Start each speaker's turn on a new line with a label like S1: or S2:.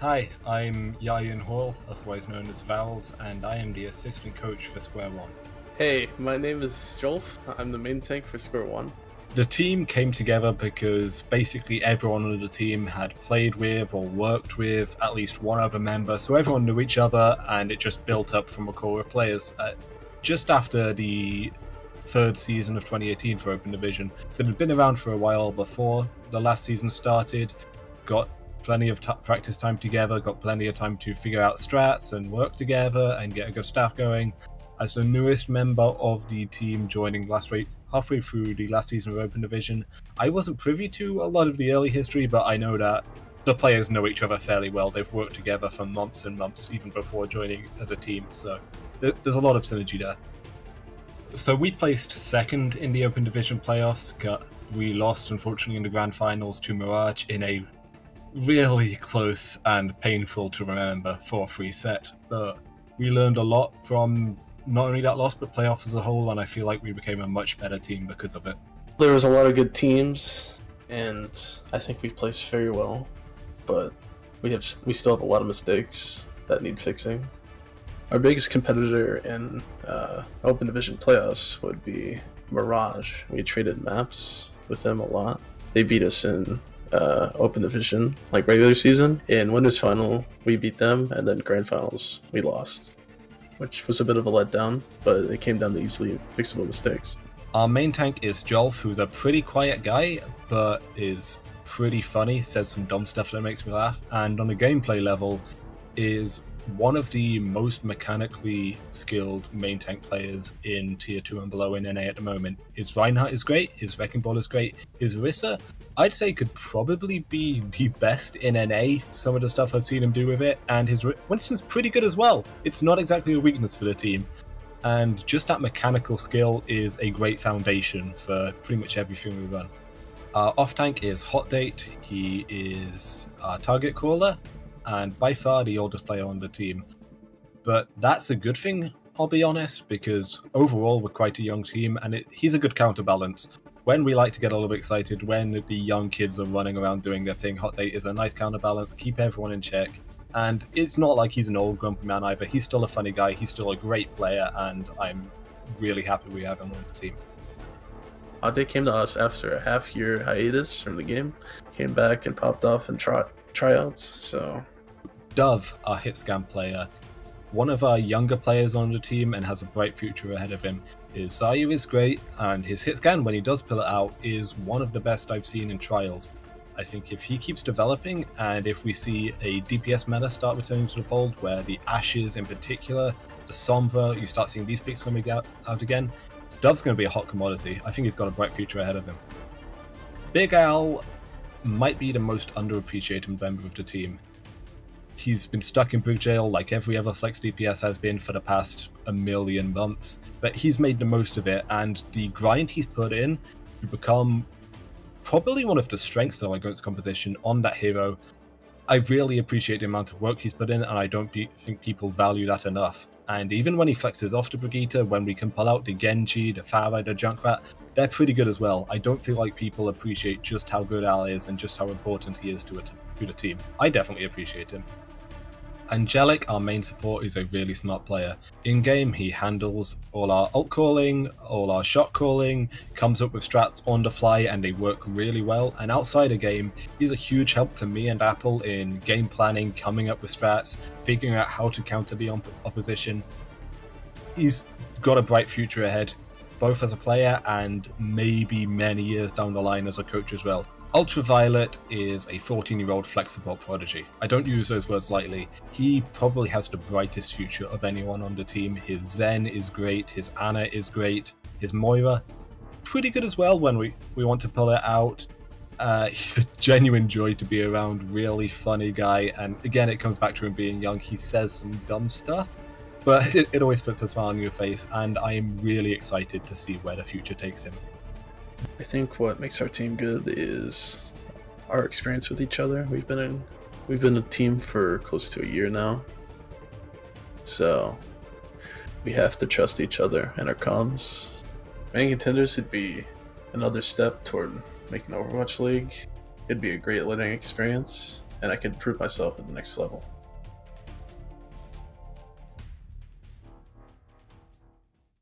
S1: Hi, I'm Yayan Hall, otherwise known as Vowels, and I am the assistant coach for Square One.
S2: Hey, my name is Jolfe. I'm the main tank for Square One.
S1: The team came together because basically everyone on the team had played with or worked with at least one other member, so everyone knew each other, and it just built up from a core of players. Just after the third season of 2018 for Open Division, so it had been around for a while before the last season started, got plenty of practice time together, got plenty of time to figure out strats and work together and get a good staff going. As the newest member of the team joining halfway through the last season of Open Division, I wasn't privy to a lot of the early history, but I know that the players know each other fairly well. They've worked together for months and months, even before joining as a team, so there's a lot of synergy there. So we placed second in the Open Division playoffs. We lost, unfortunately, in the grand finals to Mirage in a really close and painful to remember 4-3 set. But we learned a lot from not only that loss, but playoffs as a whole, and I feel like we became a much better team because of it.
S2: There was a lot of good teams, and I think we placed very well, but we still have a lot of mistakes that need fixing. Our biggest competitor in Open Division playoffs would be Mirage. We traded maps with them a lot. They beat us in Open Division, like regular season. In Winners Final, we beat them, and then Grand Finals, we lost, which was a bit of a letdown, but it came down to easily fixable mistakes.
S1: Our main tank is Jolfe, who's a pretty quiet guy, but is pretty funny, says some dumb stuff that makes me laugh, and on a gameplay level is one of the most mechanically skilled main tank players in Tier 2 and below in NA at the moment. His Reinhardt is great, his Wrecking Ball is great, his Orisa, I'd say, could probably be the best in NA, some of the stuff I've seen him do with it, and his Winston's pretty good as well. It's not exactly a weakness for the team, and just that mechanical skill is a great foundation for pretty much everything we run. Our off-tank is Hot Date, he is our target caller, and by far the oldest player on the team. But that's a good thing, I'll be honest, because overall we're quite a young team, and he's a good counterbalance. When we like to get a little bit excited, when the young kids are running around doing their thing, Hot Date is a nice counterbalance, keep everyone in check. And it's not like he's an old grumpy man either, he's still a funny guy, he's still a great player, and I'm really happy we have him on the team.
S2: Hot Date came to us after a half-year hiatus from the game, came back and popped off in tryouts, so...
S1: Dove, our hit scan player, one of our younger players on the team and has a bright future ahead of him. His Zarya is great, and his hit scan, when he does pull it out, is one of the best I've seen in trials. I think if he keeps developing, and if we see a DPS meta start returning to the fold, where the Ashes in particular, the Sombra, you start seeing these picks coming out again, Dove's going to be a hot commodity. I think he's got a bright future ahead of him. Big Al might be the most underappreciated member of the team. He's been stuck in Brig Jail like every other Flex DPS has been for the past a million months, but he's made the most of it, and the grind he's put in to become probably one of the strengths of against composition on that hero. I really appreciate the amount of work he's put in, and I don't think people value that enough. And even when he flexes off to Brigitte, when we can pull out the Genji, the Pharah, the Junkrat, they're pretty good as well. I don't feel like people appreciate just how good Al is and just how important he is to the team. I definitely appreciate him. Angelic, our main support, is a really smart player. In-game, he handles all our ult calling, all our shot calling, comes up with strats on the fly, and they work really well. And outside a game, he's a huge help to me and Apple in game planning, coming up with strats, figuring out how to counter the opposition. He's got a bright future ahead, both as a player and maybe many years down the line as a coach as well. Ultraviolet is a 14-year-old flexible prodigy. I don't use those words lightly. He probably has the brightest future of anyone on the team. His Zen is great, his Ana is great, his Moira, pretty good as well when we want to pull it out. He's a genuine joy to be around, really funny guy, and again it comes back to him being young. He says some dumb stuff, but it always puts a smile on your face, and I am really excited to see where the future takes him.
S2: I think what makes our team good is our experience with each other. We've been a team for close to a year now, so we have to trust each other and our comms. Main Contenders would be another step toward making Overwatch League. It'd be a great learning experience. and I could prove myself at the next level.